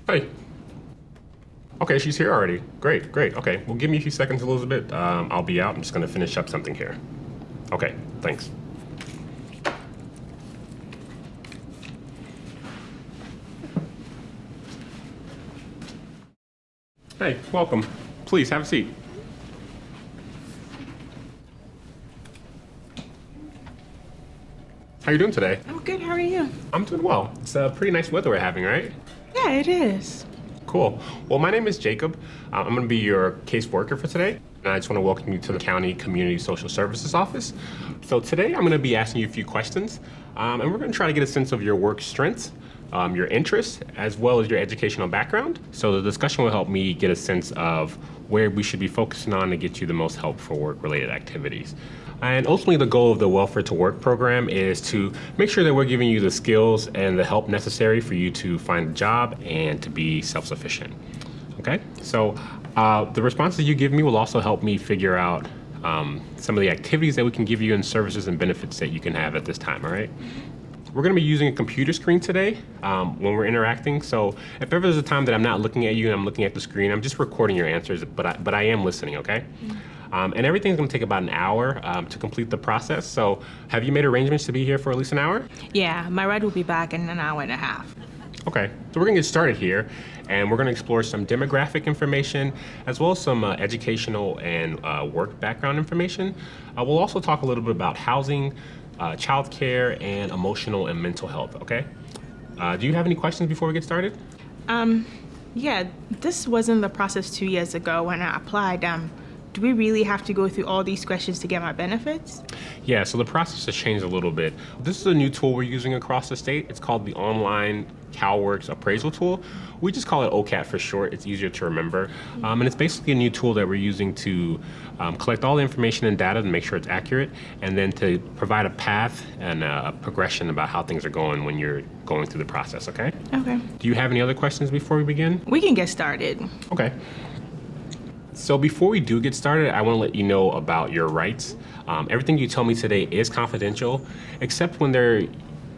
Hey. Okay, she's here already. Great, great. Okay, well, give me a few seconds, Elizabeth. I'll be out. I'm just going to finish up something here. Okay, thanks. Hey, welcome. Please, have a seat. How you doing today? I'm good. How are you? I'm doing well. It's pretty nice weather we're having, right? Yeah, it is. Cool. Well, my name is Jacob. I'm going to be your case worker for today. And I just want to welcome you to the County Community Social Services Office. So today I'm going to be asking you a few questions, and we're going to try to get a sense of your work strengths, your interests, as well as your educational background. So the discussion will help me get a sense of where we should be focusing on to get you the most help for work-related activities. And ultimately, the goal of the Welfare to Work program is to make sure that we're giving you the skills and the help necessary for you to find a job and to be self-sufficient. Okay? So the responses you give me will also help me figure out some of the activities that we can give you and services and benefits that you can have at this time, all right? We're going to be using a computer screen today when we're interacting. So if ever there's a time that I'm not looking at you and I'm looking at the screen, I'm just recording your answers, but I am listening, okay? And everything's going to take about an hour to complete the process. So have you made arrangements to be here for at least an hour? Yeah, my ride will be back in an hour and a half. Okay, so we're going to get started here, and we're going to explore some demographic information as well as some educational and work background information. We'll also talk a little bit about housing, childcare, and emotional and mental health, okay? Do you have any questions before we get started? Yeah, this wasn't the process 2 years ago when I applied. Do we really have to go through all these questions to get my benefits? Yeah, so the process has changed a little bit. This is a new tool we're using across the state. It's called the online CalWORKs appraisal tool. We just call it OCAT for short. It's easier to remember. And it's basically a new tool that we're using to collect all the information and data to make sure it's accurate, and then to provide a path and a progression about how things are going when you're going through the process, okay? Okay. Do you have any other questions before we begin? We can get started. Okay. So before we do get started, I want to let you know about your rights. Everything you tell me today is confidential, except when there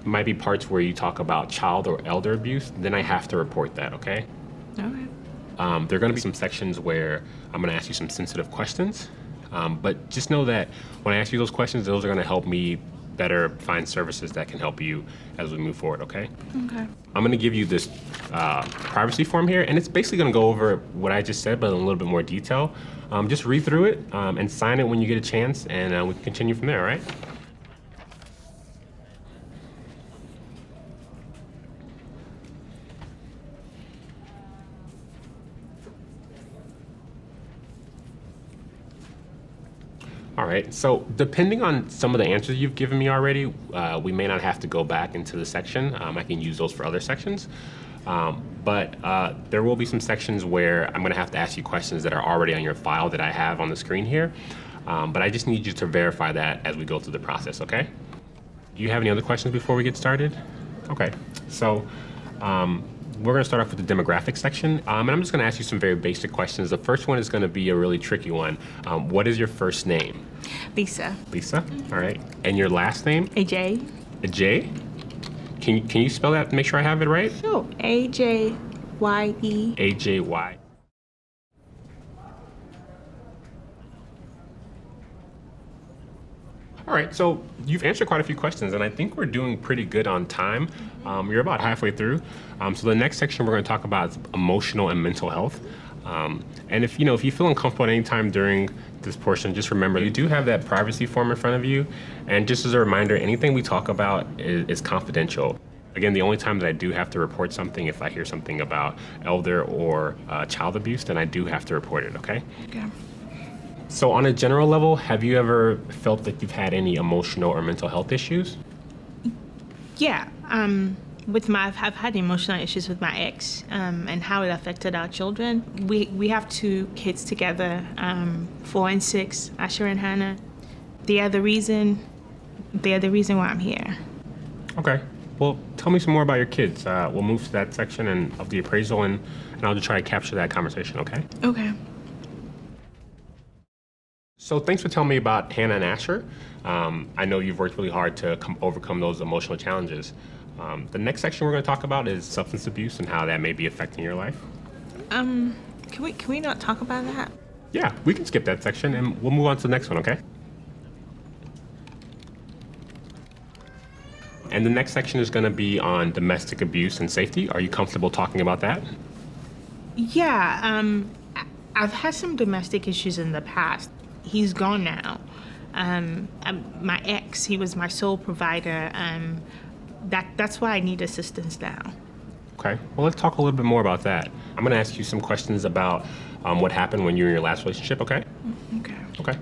might be parts where you talk about child or elder abuse, then I have to report that, okay? Okay. There are going to be some sections where I'm going to ask you some sensitive questions, but just know that when I ask you those questions, those are going to help me better find services that can help you as we move forward, okay? Okay. I'm going to give you this privacy form here, and it's basically going to go over what I just said, but in a little bit more detail. Just read through it and sign it when you get a chance, and we can continue from there, all right? All right, so depending on some of the answers you've given me already, we may not have to go back into the section. I can use those for other sections. But there will be some sections where I'm gonna have to ask you questions that are already on your file that I have on the screen here. But I just need you to verify that as we go through the process, okay? Do you have any other questions before we get started? Okay, so we're gonna start off with the demographics section. And I'm just gonna ask you some very basic questions. The first one is gonna be a really tricky one. What is your first name? Lisa. Lisa, all right. And your last name? AJ. A J? Can you spell that to make sure I have it right? Sure. AJYE. AJY. All right, so you've answered quite a few questions, and I think we're doing pretty good on time. You're about halfway through. So the next section we're going to talk about is emotional and mental health. And if you feel uncomfortable at any time during this portion, just remember you do have that privacy form in front of you. And just as a reminder, anything we talk about is confidential. Again, the only time that I do have to report something, if I hear something about elder or child abuse, then I do have to report it, okay? Okay. So on a general level, have you ever felt that you've had any emotional or mental health issues? Yeah. I've had emotional issues with my ex, and how it affected our children. We have 2 kids together, 4 and 6, Asher and Hannah. They are the reason why I'm here. Okay. Well, tell me some more about your kids. We'll move to that section of the appraisal, and I'll just try to capture that conversation, okay? Okay. So thanks for telling me about Hannah and Asher. I know you've worked really hard to overcome those emotional challenges. The next section we're going to talk about is substance abuse and how that may be affecting your life. Can we not talk about that? Yeah, we can skip that section and we'll move on to the next one, okay? And the next section is going to be on domestic abuse and safety. Are you comfortable talking about that? Yeah, I've had some domestic issues in the past. He's gone now. My ex, he was my sole provider. That's why I need assistance now. Okay, well, let's talk a little bit more about that. I'm going to ask you some questions about what happened when you were in your last relationship, okay? Okay. Okay.